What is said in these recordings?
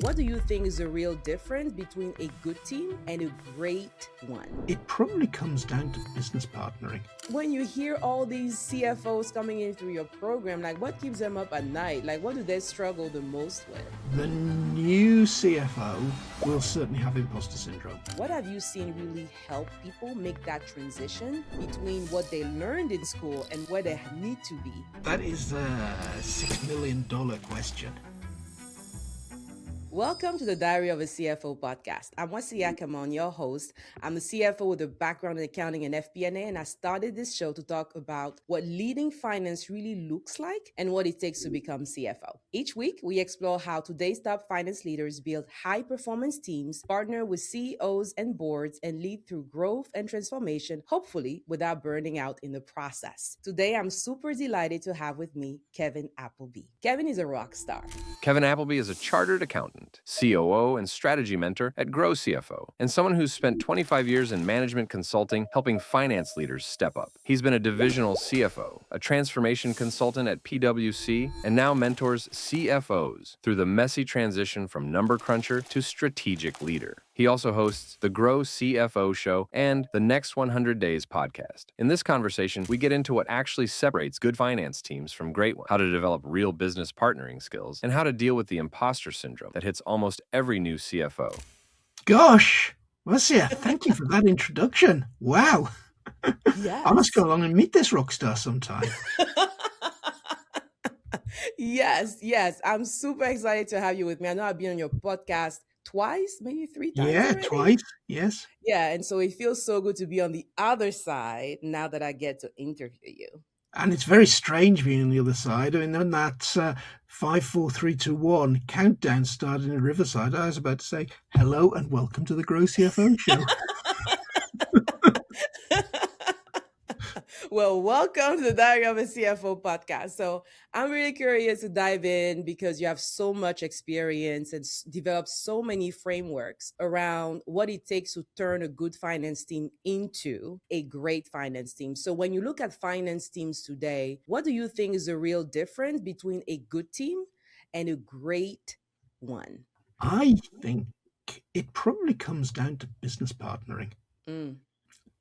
What do you think is the real difference between a good team and a great one? It probably comes down to business partnering. When you hear all these CFOs coming in through your program, like what keeps them up at night? Like what do they struggle the most with? The new CFO will certainly have imposter syndrome. What have you seen really help people make that transition between what they learned in school and where they need to be? That is the $6 million question. Welcome to the Diary of a CFO podcast. I'm Wasiya Kamon, your host. I'm a CFO with a background in accounting and FP&A, and I started this show to talk about what leading finance really looks like and what it takes to become CFO. Each week, we explore how today's top finance leaders build high-performance teams, partner with CEOs and boards, and lead through growth and transformation, hopefully without burning out in the process. Today, I'm super delighted to have with me Kevin Appleby. Kevin is a rock star. Kevin Appleby is a chartered accountant, COO, and strategy mentor at Grow CFO, and someone who's spent 25 years in management consulting helping finance leaders step up. He's been a divisional CFO, a transformation consultant at PwC, and now mentors CFOs through the messy transition from number cruncher to strategic leader. He also hosts the Grow CFO Show and the Next 100 Days podcast. In this conversation, we get into what actually separates good finance teams from great ones, how to develop real business partnering skills, and how to deal with the imposter syndrome that hits almost every new CFO. Gosh, Marcia, thank you for that introduction. Wow. Yes. I must go along and meet this rock star sometime. Yes. I'm super excited to have you with me. I know I've been on your podcast twice, maybe 3 times. Yeah, already. twice. Yes. Yeah, and so it feels so good to be on the other side now that I get to interview you. And it's very strange being on the other side. I mean, when that 5, 4, 3, 2, 1 countdown started in Riverside, I was about to say, hello and welcome to the Grow CFO Show. Well, welcome to the Diary of a CFO podcast. So I'm really curious to dive in because you have so much experience and developed so many frameworks around what it takes to turn a good finance team into a great finance team. So when you look at finance teams today, what do you think is the real difference between a good team and a great one? I think it probably comes down to business partnering.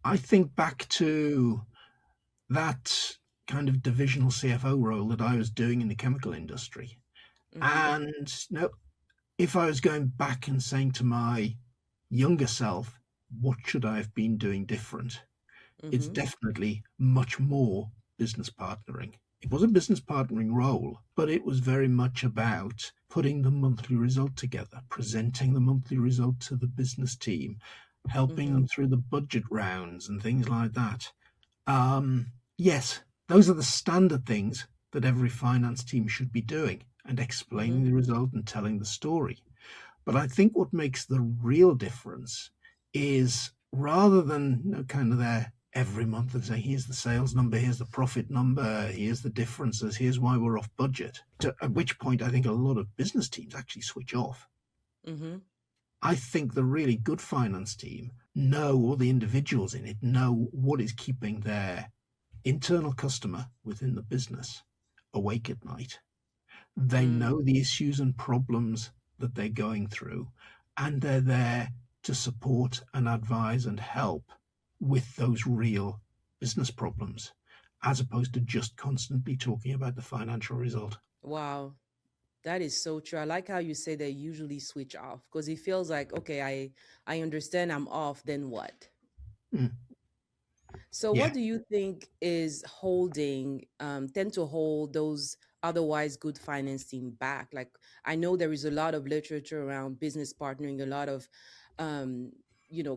I think back to that kind of divisional CFO role that I was doing in the chemical industry. And if I was going back and saying to my younger self, what should I have been doing different? It's definitely much more business partnering. It was a business partnering role, but it was very much about putting the monthly result together, presenting the monthly result to the business team, helping them through the budget rounds and things like that. Yes, those are the standard things that every finance team should be doing and explaining the result and telling the story. But I think what makes the real difference is rather than kind of there every month and say, here's the sales number, here's the profit number, here's the differences, here's why we're off budget, at which point I think a lot of business teams actually switch off. I think the really good finance team know, or the individuals in it know what is keeping their internal customer within the business awake at night. They know the issues and problems that they're going through, and they're there to support and advise and help with those real business problems, as opposed to just constantly talking about the financial result. Wow. That is so true. I like how you say they usually switch off because it feels like, okay, I understand I'm off, then what? So Yeah. what do you think is tend to hold those otherwise good finance team back? Like, I know there is a lot of literature around business partnering, a lot of,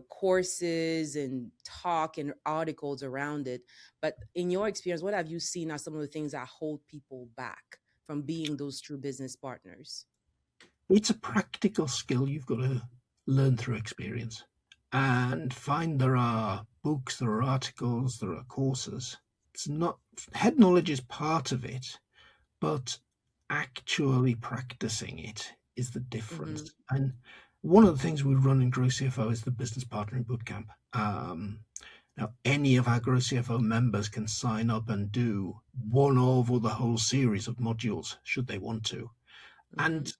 courses and talk and articles around it. But in your experience, what have you seen are some of the things that hold people back from being those true business partners? It's a practical skill you've got to learn through experience and find there are books, there are articles, there are courses. It's not, head knowledge is part of it, but actually practicing it is the difference. And one of the things we run in Grow CFO is the Business Partnering Bootcamp. Now, any of our Grow CFO members can sign up and do one of or the whole series of modules, should they want to. And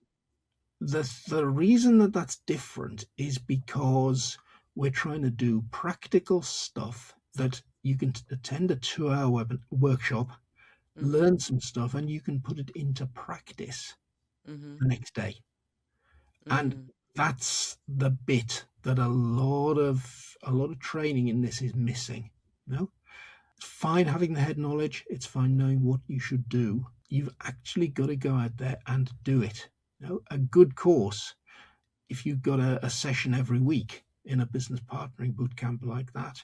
The reason that that's different is because we're trying to do practical stuff that you can attend a 2-hour workshop, Mm-hmm. learn some stuff, and you can put it into practice Mm-hmm. the next day. And Mm. that's the bit that a lot of training in this is missing. No, it's fine having the head knowledge. It's fine knowing what you should do. You've actually got to go out there and do it. A good course, if you've got a session every week in a business partnering boot camp like that,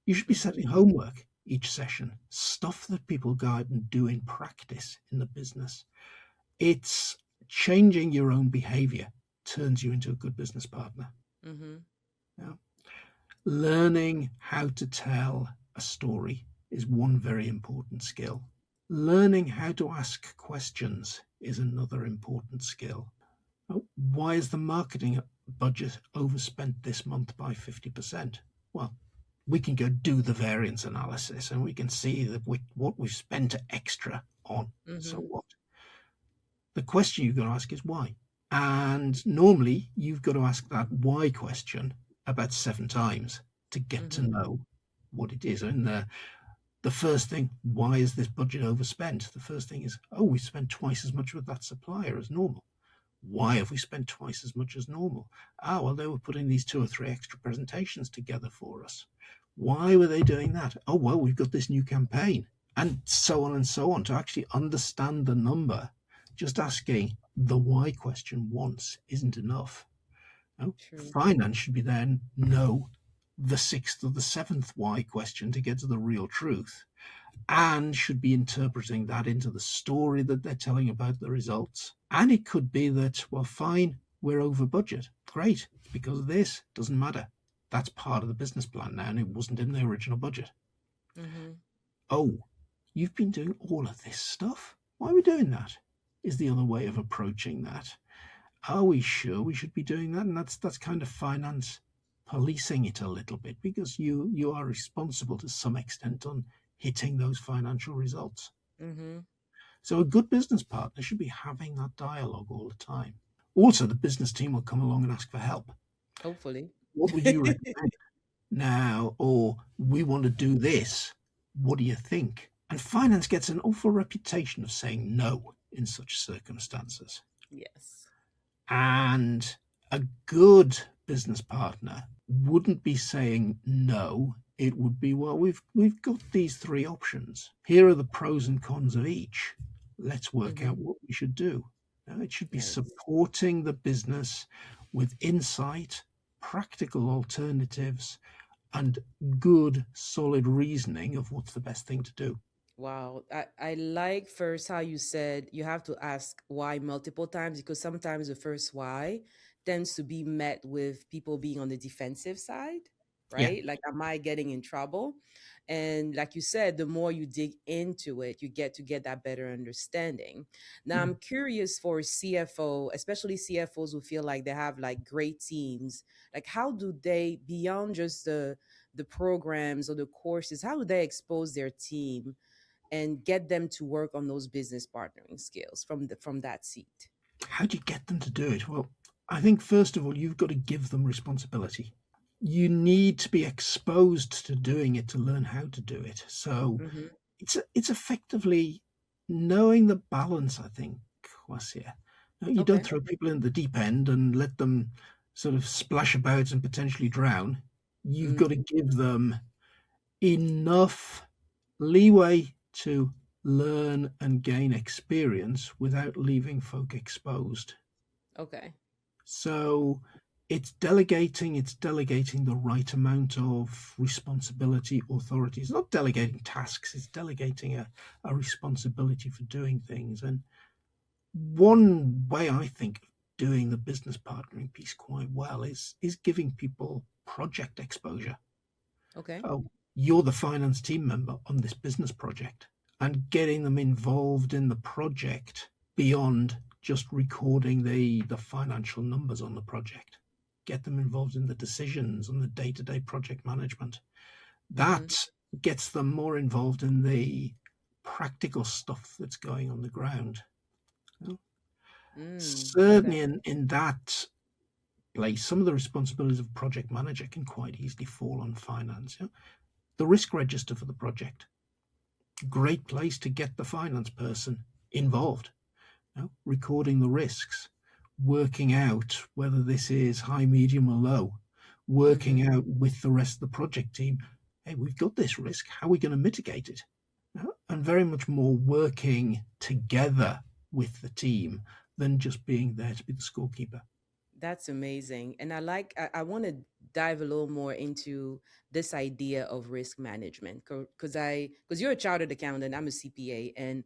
you should be Mm-hmm. setting homework each session, stuff that people go out and do in practice in the business. It's changing your own behavior turns you into a good business partner. Mm-hmm. Yeah. Learning how to tell a story is one very important skill. Learning how to ask questions is another important skill. Why is the marketing budget overspent this month by 50%? Well, we can go do the variance analysis and we can see that what we've spent extra on. So Mm-hmm. what? The question you've got to ask is why. And normally you've got to ask that why question about 7 times to get to Mm-hmm. know what it is. And the first thing, why is this budget overspent? The first thing is, oh, we spent twice as much with that supplier as normal. Why have we spent twice as much as normal? Ah, well, they were putting these 2 or 3 extra presentations together for us. Why were they doing that? Oh, well, we've got this new campaign, and so on and so on. To actually understand the number, just asking the why question once isn't enough. No, True. finance should be then know the 6th or the 7th why question to get to the real truth, and should be interpreting that into the story that they're telling about the results. And it could be that, well, fine, we're over budget. Great, it's because of this. Doesn't matter. That's part of the business plan now, and it wasn't in the original budget. Mm-hmm. Oh, you've been doing all of this stuff? Why are we doing that? Is the other way of approaching that. Are we sure we should be doing that? And that's kind of finance policing it a little bit, because you are responsible to some extent on hitting those financial results. Mm-hmm. So a good business partner should be having that dialogue all the time. Also, the business team will come along and ask for help. Hopefully. What would you recommend now? Or we want to do this. What do you think? And finance gets an awful reputation of saying no in such circumstances. Yes. And a good business partner wouldn't be saying no. It would be, well, we've got these 3 options. Here are the pros and cons of each. Let's work Mm-hmm. out what we should do. Now, it should be Nice. supporting the business with insight, practical alternatives, and good, solid reasoning of what's the best thing to do. Wow. I like first how you said you have to ask why multiple times, because sometimes the first why tends to be met with people being on the defensive side, Yeah. right? Like, am I getting in trouble? And like you said, the more you dig into it, you get to get that better understanding. Now, Mm. I'm curious for CFO, especially CFOs who feel like they have like great teams. Like, how do they, beyond just the programs or the courses, how do they expose their team and get them to work on those business partnering skills from that seat? How do you get them to do it? Well, I think first of all, you've got to give them responsibility. You need to be exposed to doing it to learn how to do it. So Mm-hmm. it's effectively knowing the balance, I think, Wasia. No, you don't Okay. throw people in the deep end and let them sort of splash about and potentially drown. You've got to Mm, give them enough leeway to learn and gain experience without leaving folk exposed. okay. So it's delegating the right amount of responsibility, authority. It's not delegating tasks, it's delegating a responsibility for doing things. And one way I think of doing the business partnering piece quite well is giving people project exposure. Okay. Oh, you're the finance team member on this business project, and getting them involved in the project beyond just recording the financial numbers on the project. Get them involved in the decisions on the day-to-day project management. Mm-hmm. That gets them more involved in the practical stuff that's going on the ground. Certainly Okay. in that place, some of the responsibilities of project manager can quite easily fall on finance. Yeah? The risk register for the project, great place to get the finance person involved. You know, recording the risks, working out whether this is high, medium, or low, Mm-hmm. working out with the rest of the project team, hey, we've got this risk, how are we going to mitigate it? You know, and very much more working together with the team than just being there to be the scorekeeper. That's amazing. And I want to dive a little more into this idea of risk management because you're a chartered accountant, I'm a CPA, and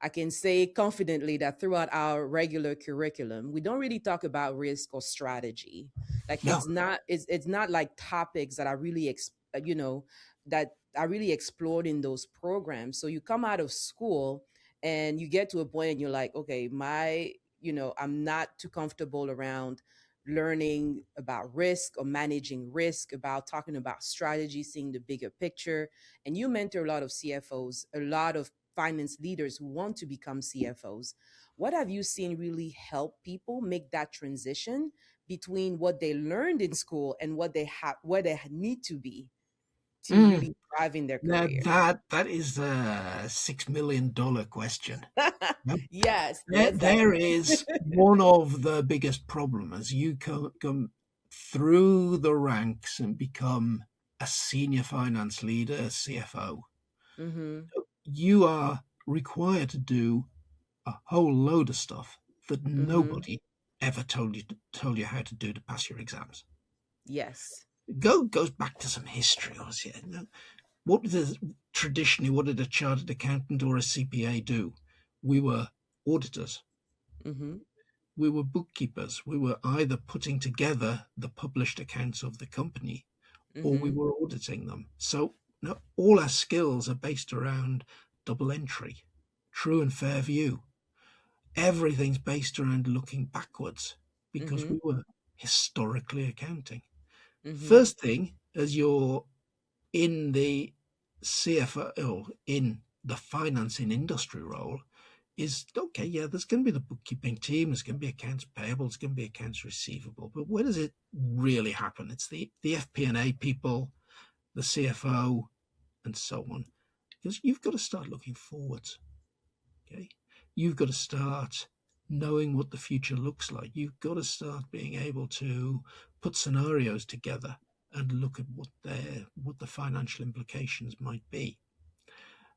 I can say confidently that throughout our regular curriculum, we don't really talk about risk or strategy. Like No. it's not like topics that are really that are really explored in those programs. So you come out of school and you get to a point and you're like, okay, I'm not too comfortable around learning about risk or managing risk, about talking about strategy, seeing the bigger picture. And you mentor a lot of CFOs, a lot of finance leaders who want to become CFOs. What have you seen really help people make that transition between what they learned in school and where they need to be to Mm. really thrive in their Now career? that is a $6 million question. No? Yes, There, let's dive there in. is one of the biggest problems as you come through the ranks and become a senior finance leader, a CFO. Mm-hmm. You are required to do a whole load of stuff that Mm-hmm. nobody ever told you how to do to pass your exams. Yes. Goes back to some history. Obviously. Traditionally, what did a chartered accountant or a CPA do? We were auditors. Mm-hmm. We were bookkeepers. We were either putting together the published accounts of the company or we Mm-hmm. were auditing them. So now all our skills are based around double entry, true and fair view. Everything's based around looking backwards because Mm-hmm. we were historically accounting. Mm-hmm. First thing, as you're in the CFO or in the finance in industry role, is okay, yeah, there's going to be the bookkeeping team, there's going to be accounts payable, there's going to be accounts receivable. But where does it really happen? It's the FP&A people, the CFO, and so on. Because you've got to start looking forwards. Okay. You've got to start knowing what the future looks like. You've got to start being able to put scenarios together and look at what the financial implications might be.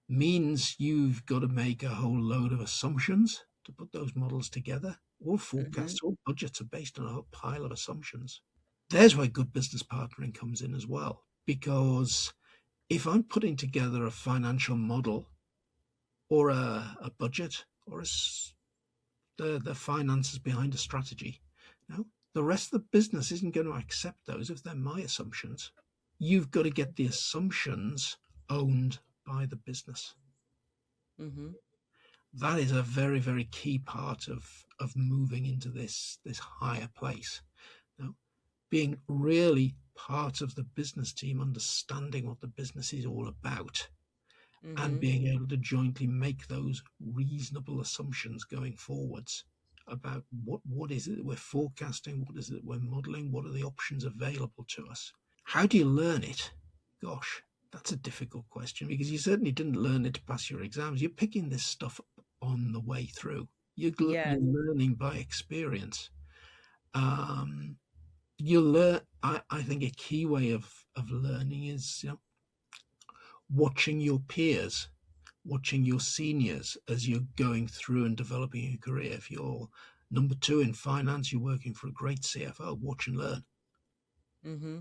Means you've got to make a whole load of assumptions to put those models together. All Mm-hmm. forecasts, all budgets are based on a whole pile of assumptions. There's where good business partnering comes in as well. Because if I'm putting together a financial model or a budget or the finances behind a strategy, now the rest of the business isn't going to accept those if they're my assumptions. You've got to get the assumptions owned by the business. Mm-hmm. That is a very, very key part of moving into this higher place. Now, being really part of the business team, understanding what the business is all about, and Mm-hmm. being able to jointly make those reasonable assumptions going forwards about what is it that we're forecasting, what is it that we're modeling, what are the options available to us. How do you learn it? Gosh, that's a difficult question because you certainly didn't learn it to pass your exams. You're picking this stuff up on the way through. You're Yes. learning by experience. Um, you learn. I think a key way of learning is watching your peers, watching your seniors as you're going through and developing your career. If you're number two in finance, you're working for a great CFO. Watch and learn. Mm-hmm.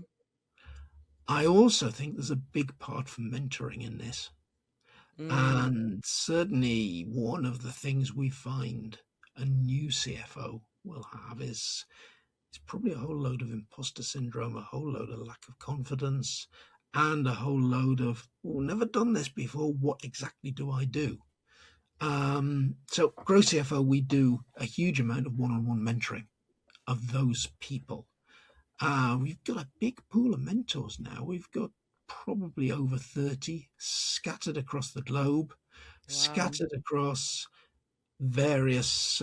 I also think there's a big part for mentoring in this. Mm. And certainly one of the things we find a new CFO will have is it's probably a whole load of imposter syndrome, a whole load of lack of confidence, and a whole load of, oh, never done this before. What exactly do I do? So, Grow CFO, we do a huge amount of one-on-one mentoring of those people. We've got a big pool of mentors now. We've got probably over 30 scattered across the globe, Wow. scattered across various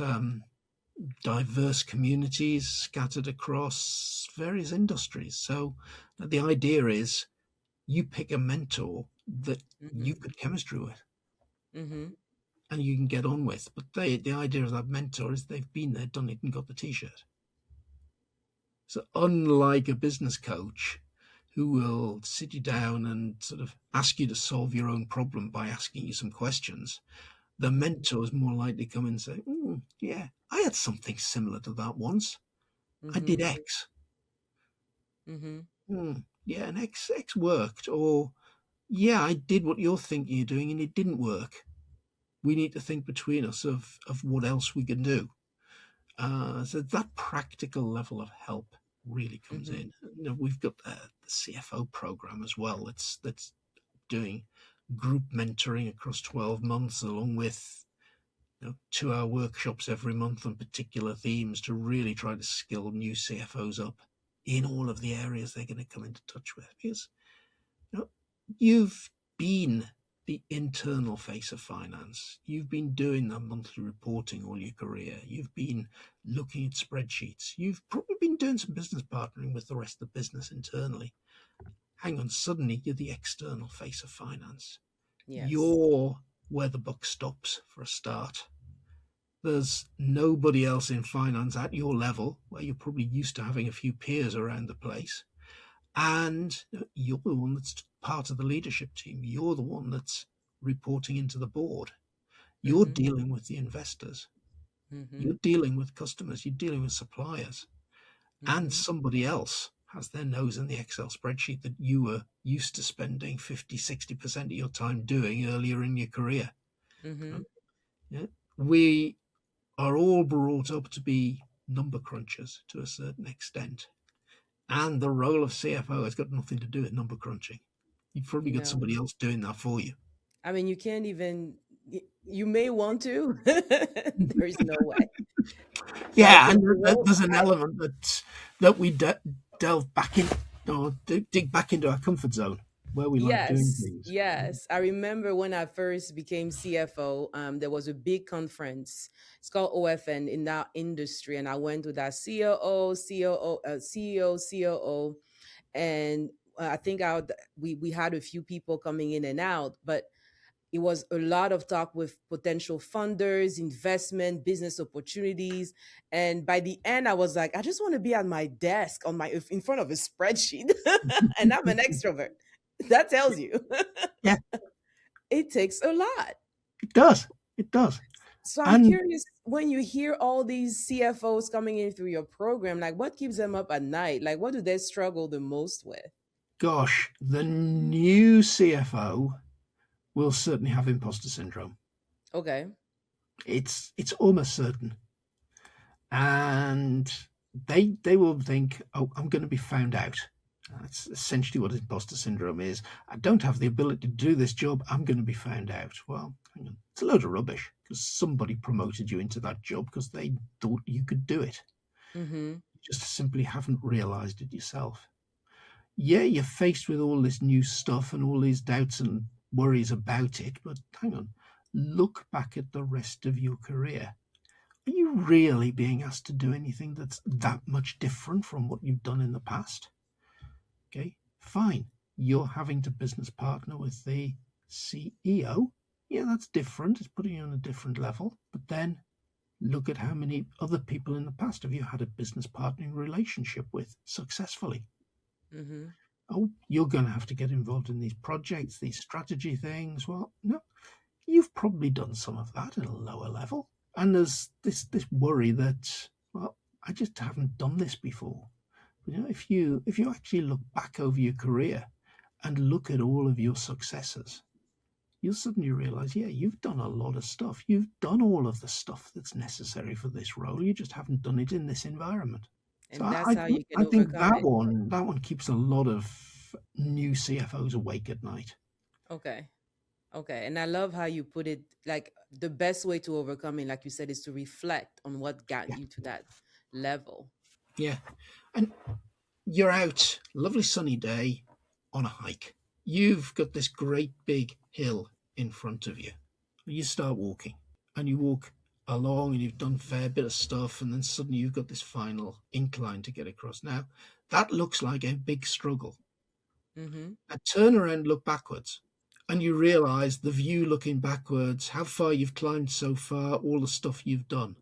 diverse communities scattered across various industries. So the idea is you pick a mentor that you've got chemistry with and you can get on with. But the idea of that mentor is they've been there, done it, and got the t-shirt. So unlike a business coach who will sit you down and sort of ask you to solve your own problem by asking you some questions, the mentor is more likely to come and say, yeah, I had something similar to that once. I did X. Yeah, and X worked. Or, yeah, I did what you're thinking you're doing and it didn't work. We need to think between us of what else we can do. So that practical level of help really comes in. You know, we've got the CFO program as well. That's doing group mentoring across 12 months, along with 2-hour workshops every month on particular themes to really try to skill new CFOs up in all of the areas they're going to come into touch with. Because you've been the internal face of finance. You've been doing that monthly reporting all your career. You've been looking at spreadsheets. You've probably been doing some business partnering with the rest of the business internally. Hang on, suddenly you're the external face of finance. Yes. You're where the buck stops for a start. There's nobody else in finance at your level, where you're probably used to having a few peers around the place. And you're the one that's part of the leadership team. You're the one that's reporting into the board. You're dealing with the investors. You're dealing with customers. You're dealing with suppliers. And somebody else has their nose in the Excel spreadsheet that you were used to spending 50, 60% of your time doing earlier in your career. Yeah. We are all brought up to be number crunchers to a certain extent. And the role of CFO has got nothing to do with number crunching. You've probably got somebody else doing that for you. I mean, you can't even, you may want to. There's no way. Yeah, and there's an element that we delve back in, or dig back into our comfort zone where we like doing things. Yes. I remember when I first became CFO, there was a big conference. It's called OFN in that industry. And I went with that CEO, COO. And I think we had a few people coming in and out, but it was a lot of talk with potential funders, investment, business opportunities. And by the end, I was like, I just want to be at my desk in front of a spreadsheet. And I'm an extrovert. That tells you. Yeah. It takes a lot. It does. It does. So I'm curious, when you hear all these CFOs coming in through your program, like what keeps them up at night? Like what do they struggle the most with? Gosh, the new CFO will certainly have imposter syndrome. Okay. It's almost certain. And they will think, oh, I'm going to be found out. That's essentially what imposter syndrome is. I don't have the ability to do this job. I'm going to be found out. Well, hang on. It's a load of rubbish because somebody promoted you into that job because they thought you could do it. You just simply haven't realized it yourself. Yeah, you're faced with all this new stuff and all these doubts and worries about it, but hang on. Look back at the rest of your career. Are you really being asked to do anything that's that much different from what you've done in the past? Okay, fine. You're having to business partner with the CEO. Yeah, that's different. It's putting you on a different level. But then look at how many other people in the past have you had a business partnering relationship with successfully. Oh, you're going to have to get involved in these projects, these strategy things. Well, no, you've probably done some of that at a lower level. And there's this worry that, well, I just haven't done this before. If you actually look back over your career and look at all of your successes, you'll suddenly realize, yeah, you've done a lot of stuff. You've done all of the stuff that's necessary for this role. You just haven't done it in this environment. And so that's how you can overcome it. That one keeps a lot of new CFOs awake at night. Okay. And I love how you put it, like the best way to overcome it, like you said, is to reflect on what got you to that level. Yeah. And you're out, lovely sunny day, on a hike. You've got this great big hill in front of you. You start walking and you walk along and you've done a fair bit of stuff, and then suddenly you've got this final incline to get across. Now, that looks like a big struggle. Mm-hmm. Now, turn around, look backwards, and you realize the view looking backwards, how far you've climbed so far, all the stuff you've done.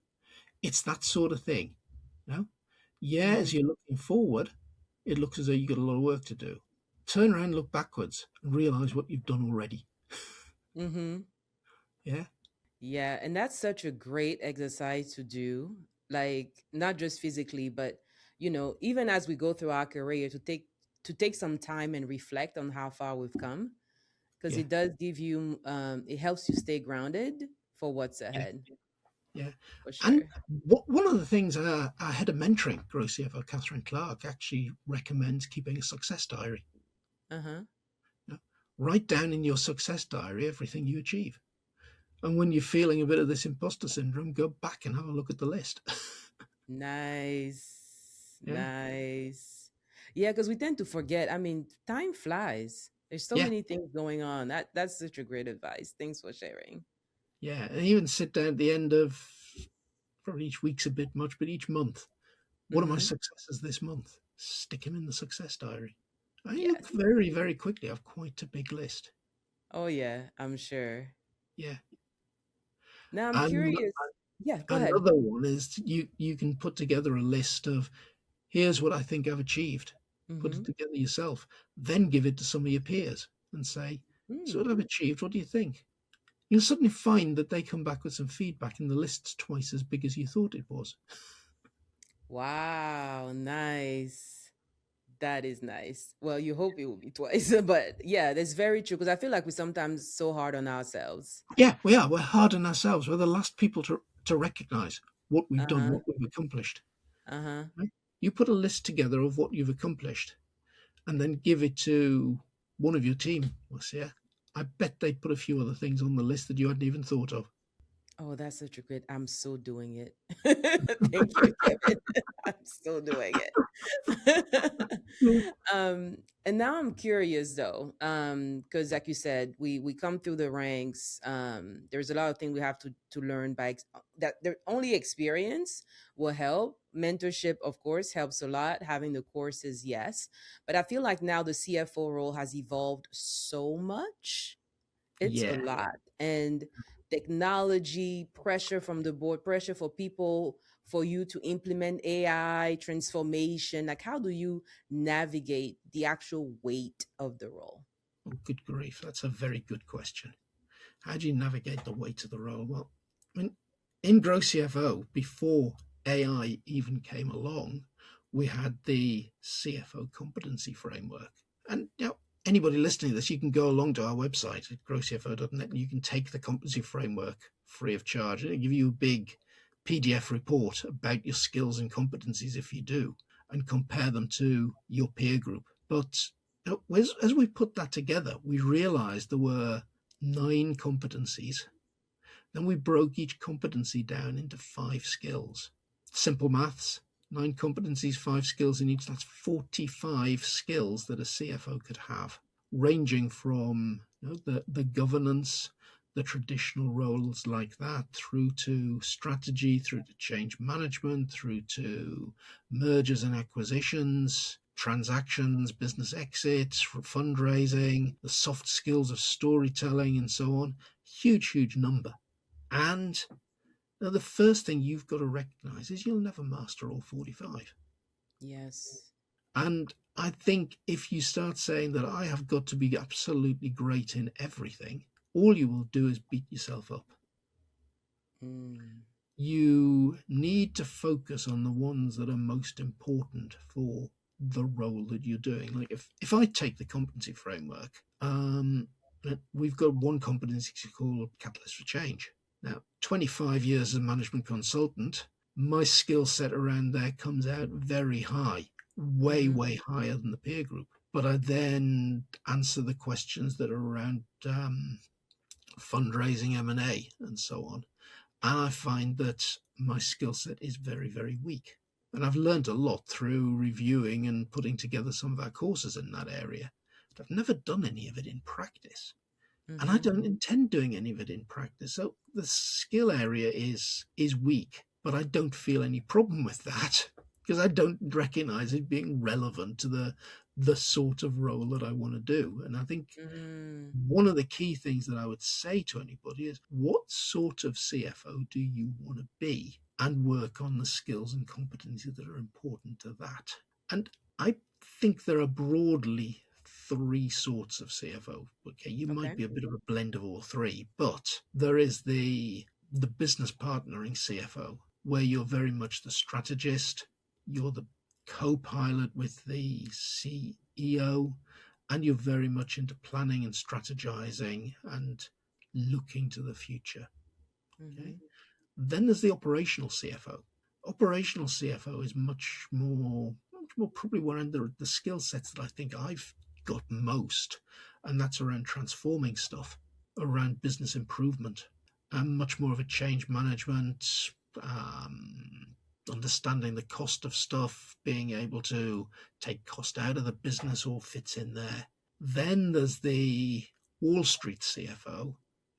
It's that sort of thing. You know? Yeah, Mm-hmm. as you're looking forward, it looks as though you've got a lot of work to do. Turn around, look backwards, and realize what you've done already. Mm-hmm. Yeah, Yeah, and that's such a great exercise to do, like not just physically, but even as we go through our career to take some time and reflect on how far we've come, because yeah, it does give you it helps you stay grounded for what's yeah, ahead, yeah. for And sure. one of the things our head of mentoring, Grow CFO Catherine Clark, actually recommends keeping a success diary. Uh-huh. You know, write down in your success diary everything you achieve. And when you're feeling a bit of this imposter syndrome, go back and have a look at the list. Nice. Yeah, Nice. Yeah, because we tend to forget. I mean, time flies. There's so yeah, many things going on. That's such a great advice. Thanks for sharing. yeah. And even sit down at the end of, probably each week's a bit much, but each month, what are my Mm-hmm. successes this month? Stick them in the success diary. I look Yes. very, very quickly. I have quite a big list. Oh yeah, I'm sure. Yeah. Now I'm And curious. Yeah, go ahead. another one is you can put together a list of, here's what I think I've achieved. Put Mm-hmm. it together yourself. Then give it to some of your peers and say, so Mm. what I've achieved, what do you think? You'll suddenly find that they come back with some feedback and the list's twice as big as you thought it was. Wow, nice. That is nice. Well, you hope it will be twice, but yeah, that's very true because I feel like we're sometimes so hard on ourselves. Yeah, we are. We're hard on ourselves. We're the last people to recognize what we've done, Uh-huh. what we've accomplished. Uh-huh. Right? You put a list together of what you've accomplished and then give it to one of your team. Well, see, I bet they put a few other things on the list that you hadn't even thought of. Oh, that's such a great. I'm still doing it. Thank you, Kevin. I'm still doing it. um, and now I'm curious though, because like you said, we come through the ranks. There's a lot of things we have to learn that. The only experience will help. Mentorship, of course, helps a lot. Having the courses, yes, but I feel like now the CFO role has evolved so much. It's a Yeah. lot. And technology, pressure from the board, pressure for people, for you to implement AI, transformation. Like, how do you navigate the actual weight of the role? Oh, good grief. That's a very good question. How do you navigate the weight of the role? Well, I mean, in Grow CFO, before AI even came along, we had the CFO competency framework. And anybody listening to this, you can go along to our website at growcfo.net and you can take the competency framework free of charge. It'll give you a big PDF report about your skills and competencies if you do, and compare them to your peer group. But as we put that together, we realized there were 9 competencies. Then we broke each competency down into 5 skills. Simple maths, 9 competencies, 5 skills in each. That's 45 skills that a CFO could have, ranging from the governance, the traditional roles like that, through to strategy, through to change management, through to mergers and acquisitions, transactions, business exits, fundraising, the soft skills of storytelling, and so on. Huge, huge number. And the first thing you've got to recognize is you'll never master all 45. Yes. And I think if you start saying that I have got to be absolutely great in everything, all you will do is beat yourself up. Mm. You need to focus on the ones that are most important for the role that you're doing. Like if I take the competency framework, we've got one competency called Catalyst for Change. Now, 25 years as a management consultant, my skill set around there comes out very high, way, Mm-hmm. way higher than the peer group. But I then answer the questions that are around fundraising, M&A, and so on. And I find that my skill set is very, very weak. And I've learned a lot through reviewing and putting together some of our courses in that area. But I've never done any of it in practice. and I don't intend doing any of it in practice. So the skill area is weak, but I don't feel any problem with that because I don't recognize it being relevant to the sort of role that I want to do. And I think one of the key things that I would say to anybody is, what sort of CFO do you want to be? And work on the skills and competencies that are important to that. And I think there are broadly three sorts of CFO. Okay, you might be a bit of a blend of all three, but there is the business partnering CFO, where you're very much the strategist, you're the co-pilot with the CEO, and you're very much into planning and strategizing and looking to the future. Okay. Then there's the operational CFO. Operational CFO is much more probably around the skill sets that I think I've got most, and that's around transforming stuff, around business improvement, and much more of a change management, understanding the cost of stuff, being able to take cost out of the business all fits in there. Then there's the Wall Street CFO,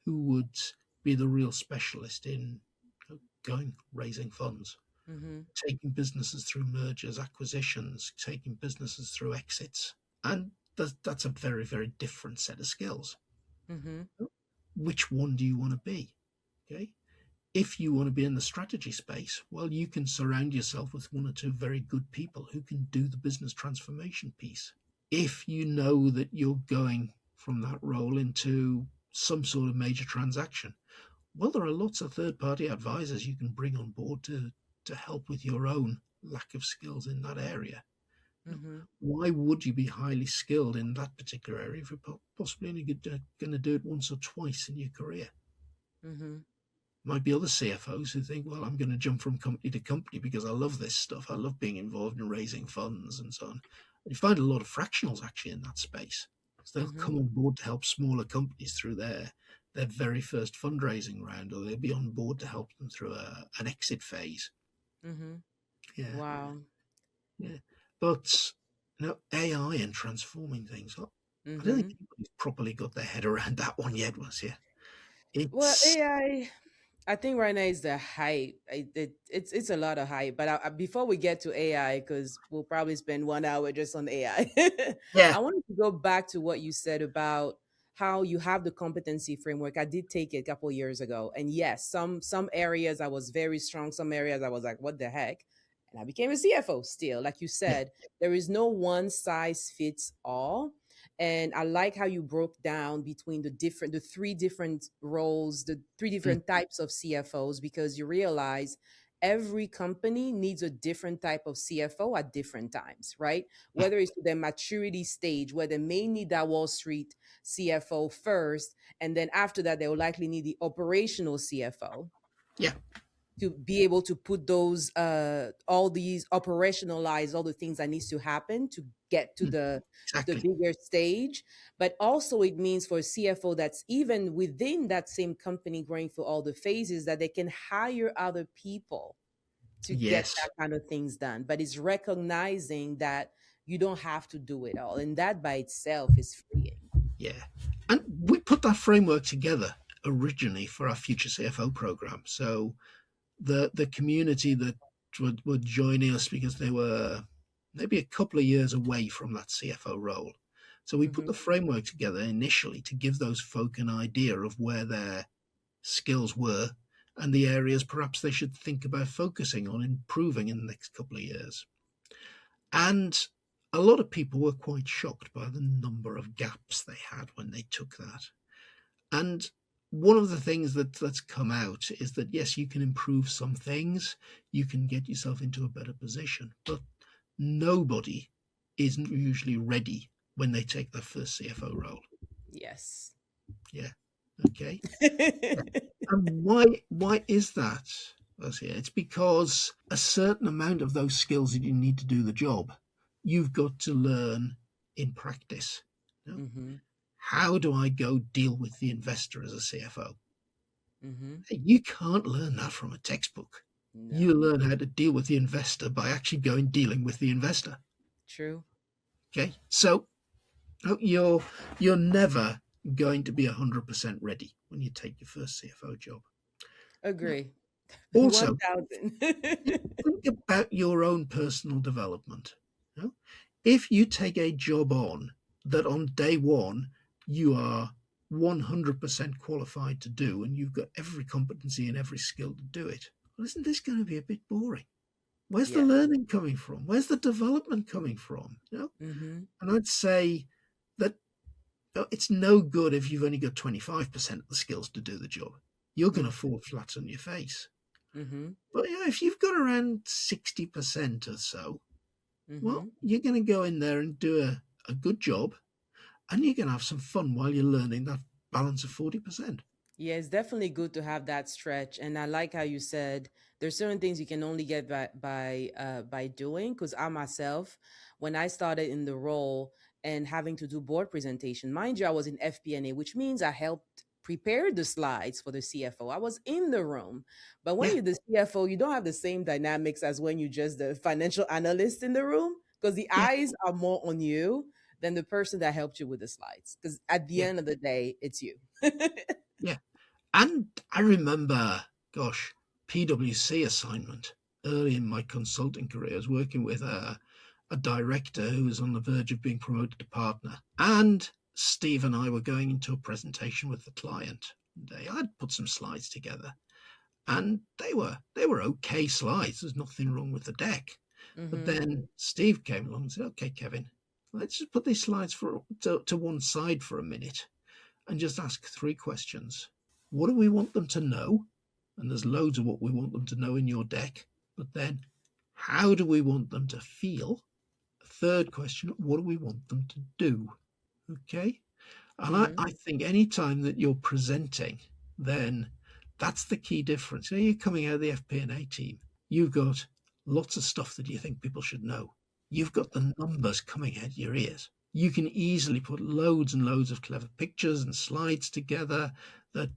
who would be the real specialist in raising funds, taking businesses through mergers, acquisitions, taking businesses through exits. And that's a very, very different set of skills. Which one do you want to be? Okay. If you want to be in the strategy space, well, you can surround yourself with one or two very good people who can do the business transformation piece. If you know that you're going from that role into some sort of major transaction, well, there are lots of third-party advisors you can bring on board to help with your own lack of skills in that area. Why would you be highly skilled in that particular area if you're possibly only going to do it once or twice in your career? Might be other CFOs who think, well, I'm going to jump from company to company because I love this stuff. I love being involved in raising funds and so on. And you find a lot of fractionals actually in that space. So they'll come on board to help smaller companies through their very first fundraising round, or they'll be on board to help them through an exit phase. Yeah. Wow. Yeah. But AI and transforming things up. I don't think anybody's properly got their head around that one yet, was it? Well, AI, I think right now is the hype. It's a lot of hype. But before we get to AI, because we'll probably spend 1 hour just on AI, Yeah. I wanted to go back to what you said about how you have the competency framework. I did take it a couple years ago, and yes, some areas I was very strong. Some areas I was like, what the heck? And I became a CFO still. Like you said, there is no one size fits all. And I like how you broke down between the three different roles, the three different types of CFOs, because you realize every company needs a different type of CFO at different times, right? Whether it's their maturity stage, where they may need that Wall Street CFO first, and then after that, they will likely need the operational CFO. Yeah. To be able to put those all these operationalize all the things that needs to happen to get to the bigger stage. But also it means for a CFO that's even within that same company going through all the phases, that they can hire other people to get that kind of things done. But it's recognizing that you don't have to do it all, and that by itself is freeing. Yeah. And we put that framework together originally for our future CFO program. So the community that were joining us because they were maybe a couple of years away from that CFO role. So we put the framework together initially to give those folk an idea of where their skills were and the areas perhaps they should think about focusing on improving in the next couple of years. And a lot of people were quite shocked by the number of gaps they had when they took that. And one of the things that's come out is that, yes, you can improve some things, you can get yourself into a better position, but nobody is usually ready when they take their first CFO role. Yes. Yeah. Okay. And why is that? It's because a certain amount of those skills that you need to do the job, you've got to learn in practice. How do I go deal with the investor as a CFO? You can't learn that from a textbook. No. You learn how to deal with the investor by actually dealing with the investor. True. Okay, so you're never going to be 100% ready when you take your first CFO job. Now, Agree. also, 1000. think about your own personal development. You know? If you take a job on that on day one you are 100% qualified to do and you've got every competency and every skill to do it, well, isn't this going to be a bit boring? Where's the Yeah. learning coming from? Where's the development coming from? You know? And I'd say that it's no good if you've only got 25% of the skills to do the job. You're going to fall flat on your face. But if you've got around 60% or so, well, you're going to go in there and do a good job, and you're going to have some fun while you're learning that balance of 40%. Yeah, it's definitely good to have that stretch, and I like how you said there's certain things you can only get by doing. Because I myself, when I started in the role and having to do board presentation, mind you, I was in FP&A, which means I helped prepare the slides for the CFO. I was in the room, but when Yeah, you're the CFO, you don't have the same dynamics as when you're just the financial analyst in the room, because the yeah, eyes are more on you than the person that helped you with the slides. Because at the yeah, end of the day, it's you. yeah. And I remember, gosh, PwC assignment early in my consulting career. I was working with a director who was on the verge of being promoted to partner. And Steve and I were going into a presentation with the client. I'd put some slides together, and they were okay slides. There's nothing wrong with the deck. But then Steve came along and said, "Okay, Kevin, let's just put these slides to one side for a minute and just ask 3 questions. What do we want them to know?" And there's loads of what we want them to know in your deck. But then, how do we want them to feel? A third question, what do we want them to do? Okay. And I think any time that you're presenting, then that's the key difference. You're coming out of the FP&A team. You've got lots of stuff that you think people should know. You've got the numbers coming out of your ears. You can easily put loads and loads of clever pictures and slides together, that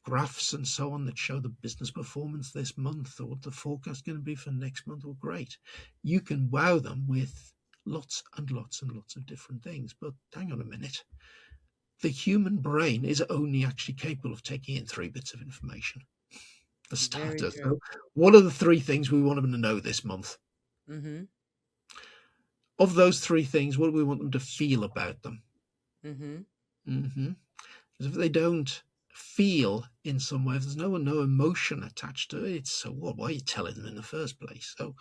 graphs and so on that show the business performance this month or what the forecast is going to be for next month. Well, great. You can wow them with lots and lots and lots of different things. But hang on a minute. The human brain is only actually capable of taking in 3 bits of information, for Very starters. true. So what are the 3 things we want them to know this month? Mm-hmm. Of those 3 things, what do we want them to feel about them? Mm-hmm. Because if they don't feel in some way, if there's no emotion attached to it, it's so what? Why are you telling them in the first place? So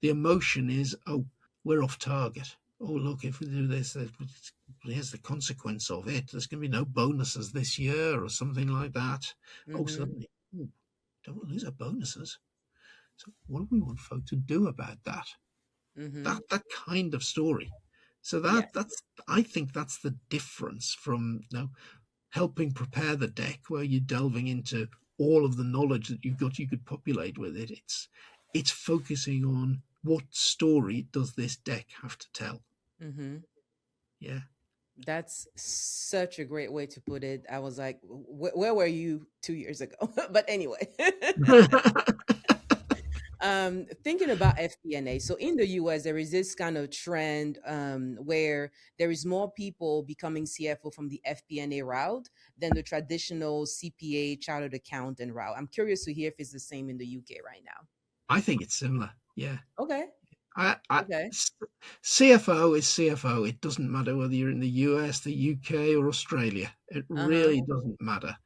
the emotion is, oh, we're off target. Oh, look, if we do this, here's the consequence of it. There's going to be no bonuses this year or something like that. Oh, Mm-hmm. suddenly, don't lose our bonuses. So what do we want folk to do about that? Mm-hmm. That kind of story. So Yes. that's I think that's the difference from helping prepare the deck, where you're delving into all of the knowledge that you've got you could populate with it. It's focusing on what story does this deck have to tell. Mm-hmm. Yeah. That's such a great way to put it. I was like, where were you 2 years ago? But anyway. Thinking about FP&A, so in the US there is this kind of trend where there is more people becoming CFO from the FP&A route than the traditional CPA chartered accountant route. I'm curious to hear if it's the same in the UK right now. I think it's similar. Yeah. Okay. I Okay. CFO is CFO. It doesn't matter whether you're in the US, the UK, or Australia. It Uh-huh. really doesn't matter.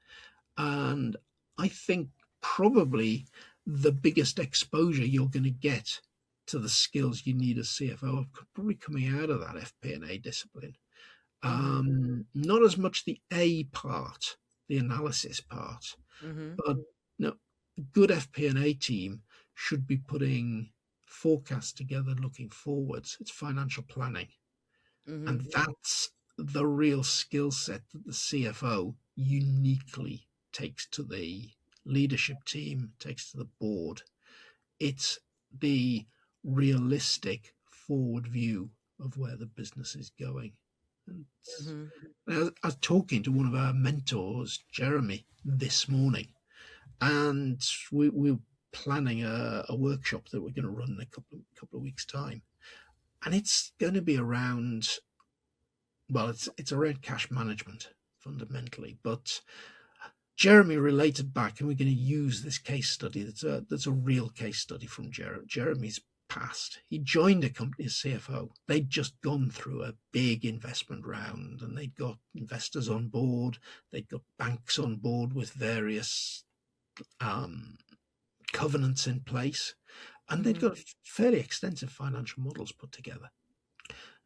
And I think probably the biggest exposure you're going to get to the skills you need as CFO are probably coming out of that FP&A discipline. Mm-hmm. Not as much the A part, the analysis part, Mm-hmm. but no, a good FP&A team should be putting forecasts together looking forwards. It's financial planning. Mm-hmm. And that's the real skill set that the CFO uniquely takes to the leadership team, takes to the board. It's the realistic forward view of where the business is going. And Mm-hmm. I was talking to one of our mentors, Jeremy, this morning, and we're planning a workshop that we're going to run in a couple of weeks' time, and it's going to be around, well, it's around cash management fundamentally. But Jeremy related back, and we're going to use this case study. That's a real case study from Jeremy's past. He joined a company as CFO. They'd just gone through a big investment round, and they'd got investors on board. They'd got banks on board with various covenants in place, and they'd got fairly extensive financial models put together.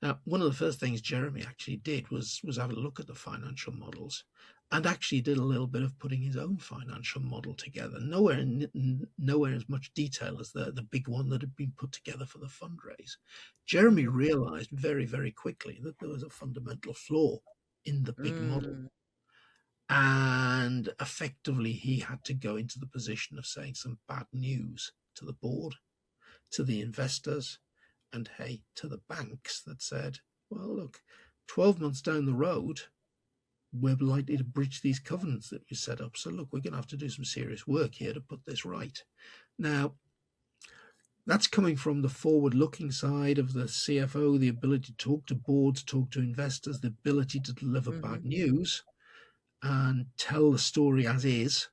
Now, one of the first things Jeremy actually did was have a look at the financial models, and actually did a little bit of putting his own financial model together. Nowhere in as much detail as the big one that had been put together for the fundraise. Jeremy realized very, very quickly that there was a fundamental flaw in the big model. And effectively, he had to go into the position of saying some bad news to the board, to the investors, and hey, to the banks that said, well, look, 12 months down the road, we're likely to breach these covenants that you set up. So look, we're going to have to do some serious work here to put this right. Now, that's coming from the forward-looking side of the CFO, the ability to talk to boards, talk to investors, the ability to deliver bad news and tell the story as is.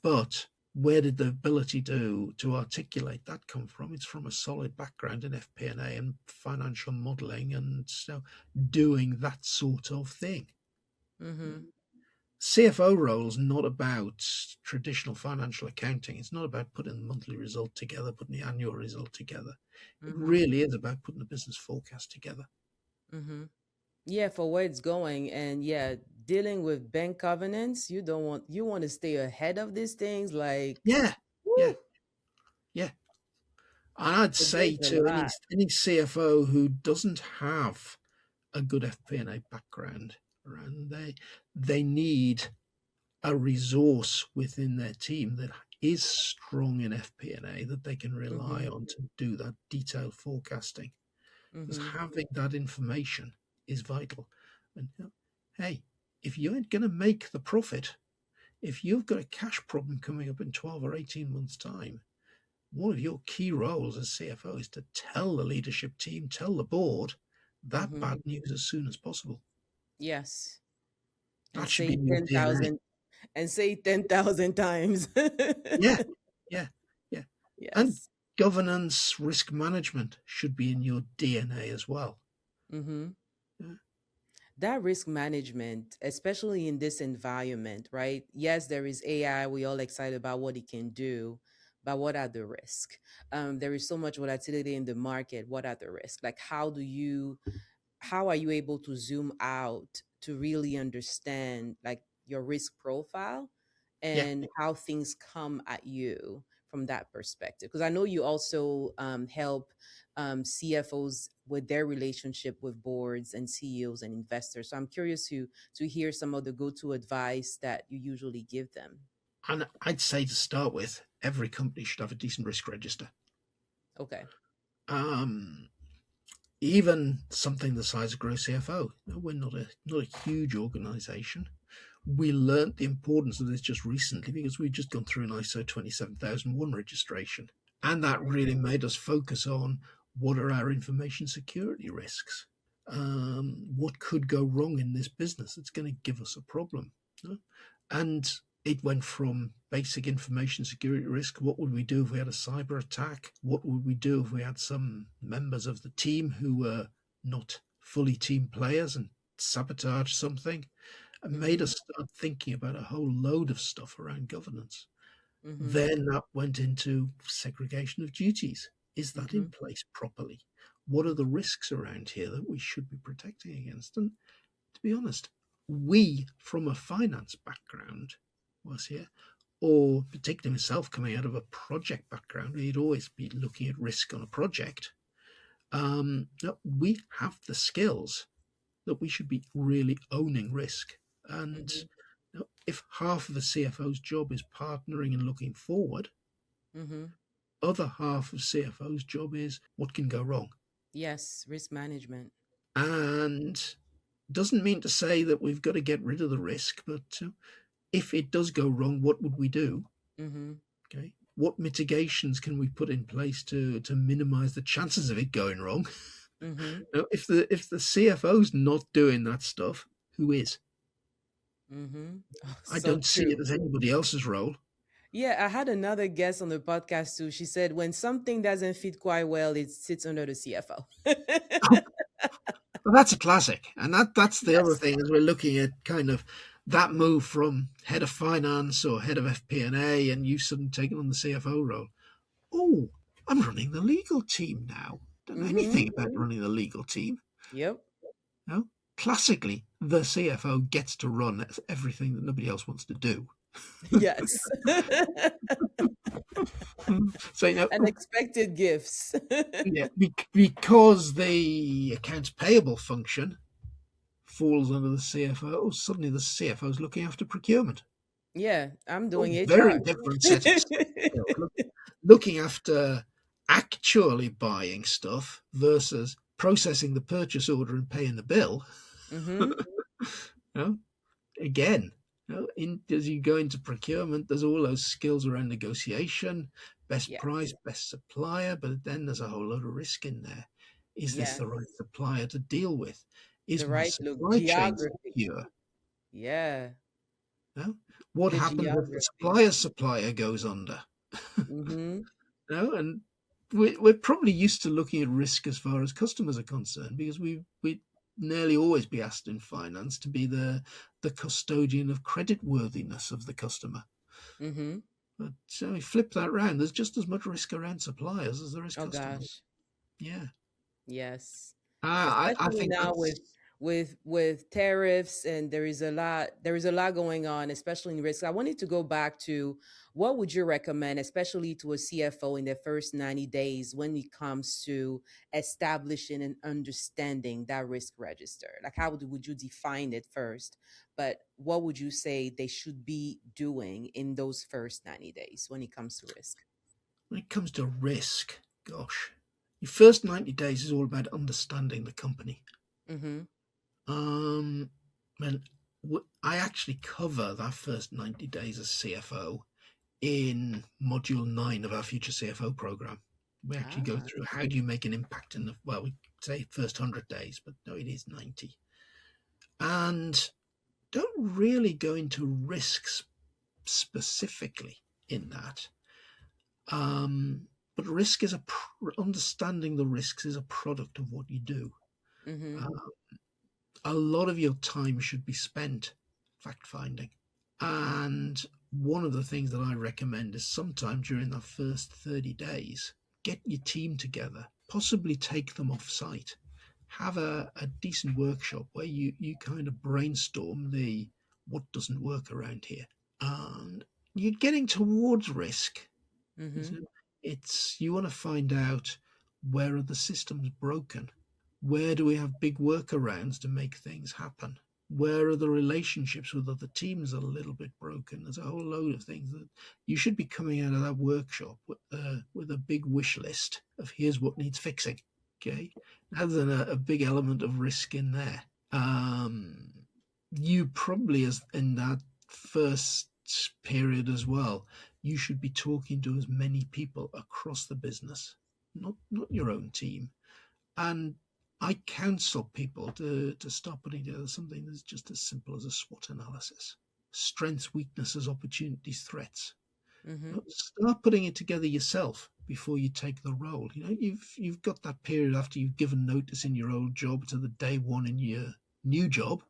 But where did the ability to articulate that come from? It's from a solid background in FP&A and financial modeling, and doing that sort of thing. CFO role is not about traditional financial accounting. It's not about putting the monthly result together, putting the annual result together. It really is about putting the business forecast together. Yeah, for where it's going. And yeah, dealing with bank covenants, you want to stay ahead of these things. Like, yeah. And I'd say to any CFO who doesn't have a good FP&A background around, they need a resource within their team that is strong in FP&A that they can rely on to do that detailed forecasting. Because having that information is vital. And hey, if you ain't going to make the profit, if you've got a cash problem coming up in 12 or 18 months' time, one of your key roles as CFO is to tell the leadership team, tell the board that bad news as soon as possible. Yes. That should be your DNA. And say 10,000 times. Yeah. Yes. And governance, risk management should be in your DNA as well. That risk management, especially in this environment, right? Yes, there is AI. We're all excited about what it can do, but what are the risks? There is so much volatility in the market. What are the risks? Like, how are you able to zoom out to really understand like your risk profile and how things come at you from that perspective? Because I know you also help CFOs with their relationship with boards and CEOs and investors. So I'm curious to hear some of the go-to advice that you usually give them. And I'd say to start with, every company should have a decent risk register. Okay. Even something the size of Grow CFO. We're not a huge organization. We learned the importance of this just recently because we've just gone through an ISO 27001 registration. And that really made us focus on what are our information security risks? What could go wrong in this business that's going to give us a problem? And it went from basic information security risk. What would we do if we had a cyber attack? What would we do if we had some members of the team who were not fully team players and sabotage something? And made us start thinking about a whole load of stuff around governance. Then that went into segregation of duties. Is that in place properly? What are the risks around here that we should be protecting against? And to be honest, we, from a finance background, was here, or particularly myself coming out of a project background, we'd always be looking at risk on a project. We have the skills that we should be really owning risk. And if half of a CFO's job is partnering and looking forward, other half of CFO's job is what can go wrong. Yes, risk management. And doesn't mean to say that we've got to get rid of the risk, but if it does go wrong, what would we do? Okay, what mitigations can we put in place to minimize the chances of it going wrong? Now, if the CFO's not doing that stuff, who is? Mm-hmm. Oh, I so don't see true. it as anybody else's role. Yeah, I had another guest on the podcast too. She said when something doesn't fit quite well, it sits under the CFO. But that's a classic. And that's the other Yes. thing as we're looking at kind of that move from head of finance or head of FP&A and you suddenly taking on the CFO role. Oh, I'm running the legal team now. Don't know Mm-hmm. anything about running the legal team. Yep. No? Classically, the CFO gets to run everything that nobody else wants to do. Yes. So, Unexpected gifts. yeah, because the accounts payable function falls under the CFO, suddenly the CFO is looking after procurement. Yeah, I'm Oh, doing very HR. different set of skills. Looking after actually buying stuff versus processing the purchase order and paying the bill. Mm-hmm. You know, again, as you go into procurement, there's all those skills around negotiation, best Yes. price, best supplier, but then there's a whole load of risk in there. Is this Yes. the right supplier to deal with? The Is my right look, supply chain geography. secure? Yeah. No? What The happens if the geography. supplier goes under? Mm-hmm. And we're probably used to looking at risk as far as customers are concerned because we nearly always be asked in finance to be the custodian of creditworthiness of the customer. Mm-hmm. But so we flip that around. There's just as much risk around suppliers as there is Oh customers. gosh. Yeah, Yes. I Especially think now that's with tariffs, and there is a lot going on, especially in risk. I wanted to go back to what would you recommend, especially to a CFO in the first 90 days when it comes to establishing and understanding that risk register? Like how would you define it first? But what would you say they should be doing in those first 90 days when it comes to risk? when it comes to risk. Gosh, your first 90 days is all about understanding the company. Mm-hmm. Um, and I actually cover that first 90 days as CFO in module 9 of our future CFO program. We actually go Ah. through how do you make an impact in the, well, we say first 100 days, but no, it is 90. And don't really go into risks specifically in that. But risk is understanding the risks is a product of what you do. Mm-hmm. Uh, a lot of your time should be spent fact finding. And one of the things that I recommend is sometime during that first 30 days, get your team together, possibly take them off site, have a decent workshop where you kind of brainstorm the what doesn't work around here. And you're getting towards risk. Mm-hmm. It's you want to find out where are the systems broken? Where do we have big workarounds to make things happen? Where are the relationships with other teams a little bit broken? There's a whole load of things that you should be coming out of that workshop with a big wish list of here's what needs fixing. Okay, that's a big element of risk in there. Um, you probably, as in that first period as well, you should be talking to as many people across the business, not your own team. And I counsel people to start putting together something that's just as simple as a SWOT analysis: strengths, weaknesses, opportunities, threats. Mm-hmm. Start putting it together yourself before you take the role. You've got that period after you've given notice in your old job to the day one in your new job.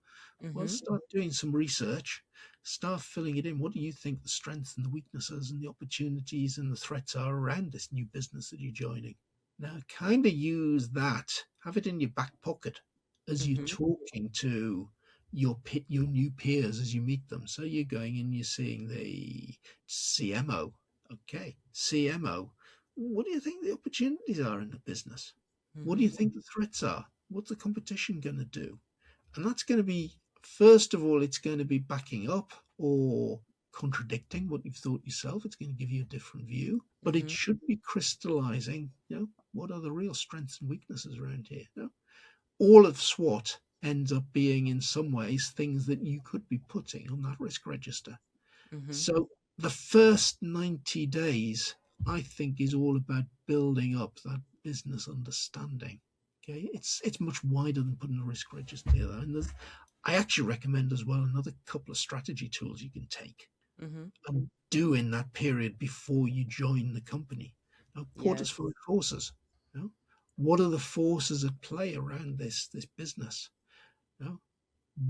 Well, Mm-hmm. start doing some research, start filling it in. What do you think the strengths and the weaknesses and the opportunities and the threats are around this new business that you're joining? Now, kind of use that, have it in your back pocket as you're Mm-hmm. talking to your new peers as you meet them. So you're going and you're seeing the CMO. Okay, CMO. What do you think the opportunities are in the business? What do you Mm-hmm. think the threats are? What's the competition going to do? And that's going to be, first of all, it's going to be backing up or contradicting what you've thought yourself. It's going to give you a different view, but it Mm-hmm. should be crystallizing, what are the real strengths and weaknesses around here? All of SWOT ends up being in some ways things that you could be putting on that risk register. Mm-hmm. So the first 90 days, I think, is all about building up that business understanding. Okay, it's much wider than putting a risk register together. And I actually recommend as well another couple of strategy tools you can take Mm-hmm. and do in that period before you join the company. Now, Porter's Yes. five forces. You know, what are the forces at play around this business? You know,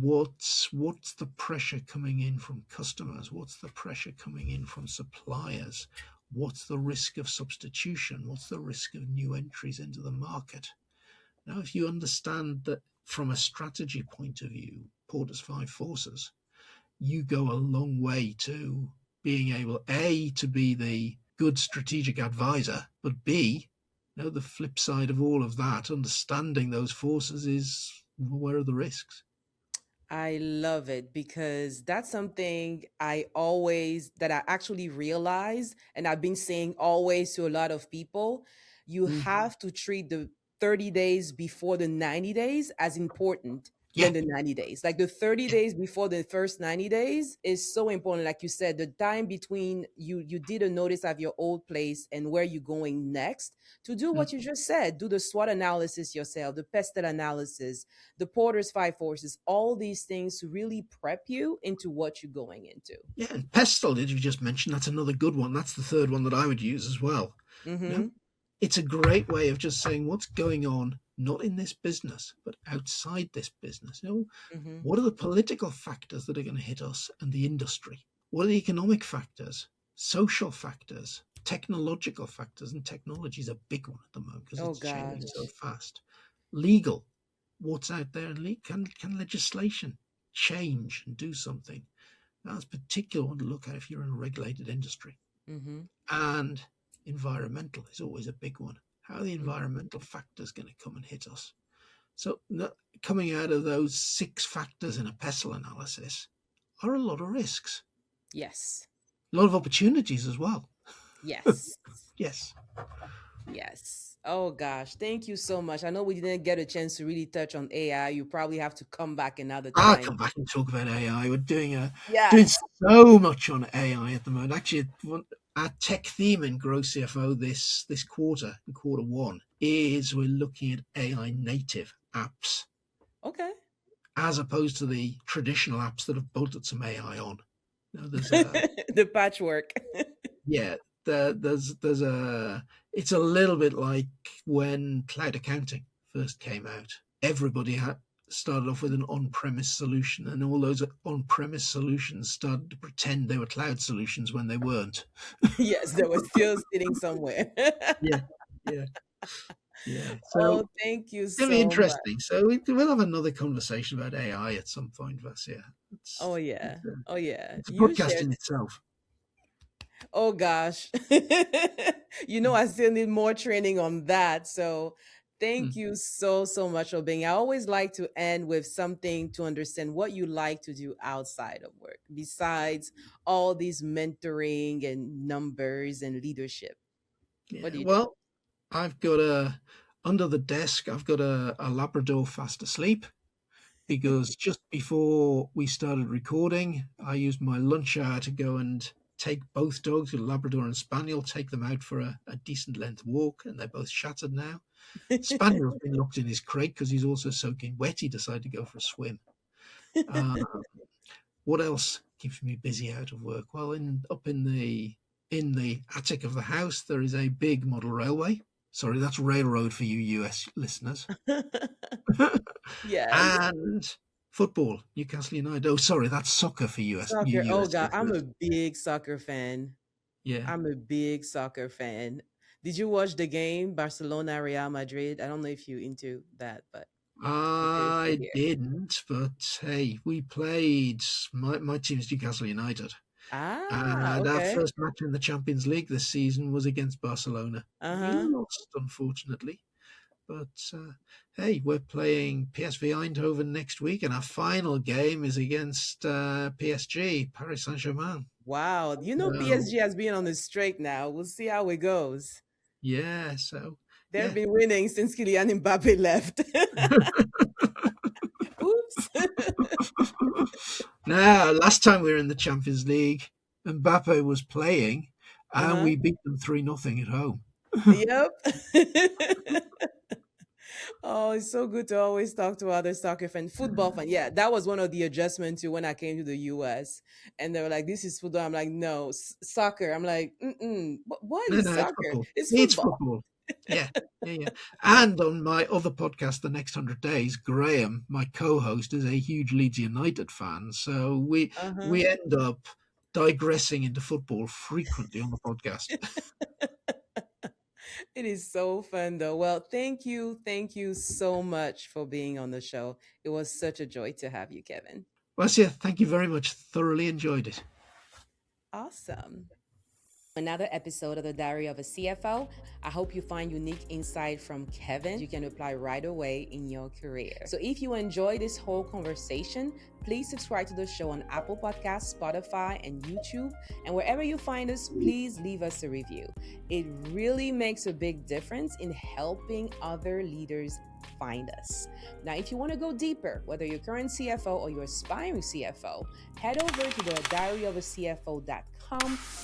what's the pressure coming in from customers? What's the pressure coming in from suppliers? What's the risk of substitution? What's the risk of new entries into the market? Now, if you understand that from a strategy point of view, Porter's five forces, you go a long way to being able, A, to be the good strategic advisor, but B, the flip side of all of that, understanding those forces is, where are the risks? I love it because that's something that I actually realized, and I've been saying always to a lot of people. You Mm. have to treat the 30 days before the 90 days as important Yeah, than the 90 days. Like the 30 yeah, days before the first 90 days is so important. Like you said, the time between you did a notice of your old place and where you're going next to do mm. what you just said, do the SWOT analysis yourself, the PESTLE analysis, the Porter's five forces, all these things to really prep you into what you're going into. Yeah. And PESTLE, did you just mention? That's another good one. That's the third one that I would use as well. Mm-hmm. It's a great way of just saying what's going on, not in this business, but outside this business. Mm-hmm. What are the political factors that are going to hit us and the industry? What are the economic factors, social factors, technological factors? And technology is a big one at the moment because Oh it's changing so gosh. fast. Legal, what's out there? Can legislation change and do something? That's a particular one to look at if you're in a regulated industry. Mm-hmm. And environmental is always a big one. How are the environmental factors going to come and hit us? So, coming out of those 6 factors in a PESTLE analysis are a lot of risks, Yes. a lot of opportunities as well. Yes. Yes. Yes. Oh gosh. Thank you so much. I know we didn't get a chance to really touch on AI. You probably have to come back another I'll time. come back and talk about AI. We're doing Yes. so much on AI at the moment. Actually, our tech theme in Grow CFO this quarter, in quarter one, is we're looking at AI native apps Okay. as opposed to the traditional apps that have bolted some AI on. There's The patchwork. yeah, there's a it's a little bit like when cloud accounting first came out. Everybody had started off with an on-premise solution, and all those on-premise solutions started to pretend they were cloud solutions when they weren't. Yes, they were still sitting somewhere. Yeah, yeah, yeah. Oh, So thank you it's gonna be so much. interesting. So we'll have another conversation about AI at some point, Vasia. Oh It's yeah. Oh yeah. it's a You podcast shared. in itself. Oh gosh. I still need more training on that. So thank Mm. you so much for being. I always like to end with something to understand what you like to do outside of work, besides all these mentoring and numbers and leadership. What Yeah. do you do? Well, I've got under the desk. I've got a Labrador fast asleep because just before we started recording, I used my lunch hour to go and take both dogs, a Labrador and Spaniel, take them out for a decent length walk, and they're both shattered now. Spaniel's been locked in his crate because he's also soaking wet. He decided to go for a swim. Uh, what else keeps me busy out of work? Well, up in the attic of the house, there is a big model railway. Sorry, that's railroad for you US listeners. Yes. And football, Newcastle United. Oh, sorry, that's soccer for you Soccer. Oh US God, I'm a listeners. big soccer fan. Yeah. I'm a big soccer fan. Did you watch the game, Barcelona Real Madrid? I don't know if you're into that, but I'm curious to I hear. didn't, but hey, we played. My team's Newcastle United. Ah, And our okay. first match in the Champions League this season was against Barcelona. We Uh-huh. lost, unfortunately. But hey, we're playing PSV Eindhoven next week, and our final game is against PSG, Paris Saint Germain. Wow. So PSG has been on the streak now. We'll see how it goes. yeah, so They've yeah. been winning since Kylian Mbappe left. Oops. Now, last time we were in the Champions League, Mbappe was playing, and Uh-huh. we beat them 3-0 at home. Yep. Oh, it's so good to always talk to other soccer fans, football fan. Yeah, that was one of the adjustments too when I came to the US. And they were like, "This is football." I'm like, "No, soccer." I'm like, "Mm-mm. What No, is no, it's soccer? football. It's It's football." football. Yeah, yeah, yeah. And on my other podcast, The Next 100 Days, Graham, my co-host, is a huge Leeds United fan. So we Uh huh. we end up digressing into football frequently on the podcast. It is so fun though. Well, thank you so much for being on the show. It was such a joy to have you, Kevin. Well, yeah, thank you very much. Thoroughly enjoyed it. Awesome. Another episode of the Diary of a CFO. I hope you find unique insight from Kevin you can apply right away in your career. So if you enjoy this whole conversation, please subscribe to the show on Apple Podcasts, Spotify, and YouTube. And wherever you find us, please leave us a review. It really makes a big difference in helping other leaders find us. Now, if you want to go deeper, whether you're current CFO or you're aspiring CFO, head over to the diaryofacfo.com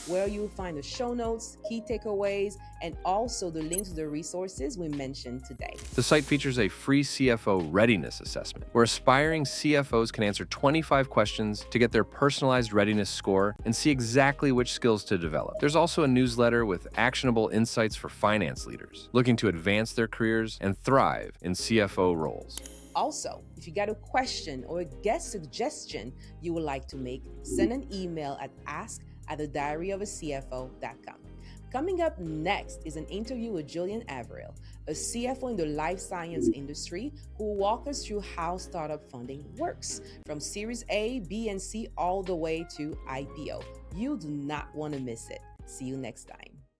where you'll find the show notes, key takeaways, and also the links to the resources we mentioned today. The site features a free CFO readiness assessment where aspiring CFOs can answer 25 questions to get their personalized readiness score and see exactly which skills to develop. There's also a newsletter with actionable insights for finance leaders looking to advance their careers and thrive in CFO roles. Also, if you got a question or a guest suggestion you would like to make, send an email at ask@thediaryofacfo.com. Coming up next is an interview with Julian Averill, a CFO in the life science industry, who will walk us through how startup funding works, from Series A, B, and C all the way to IPO. You do not want to miss it. See you next time.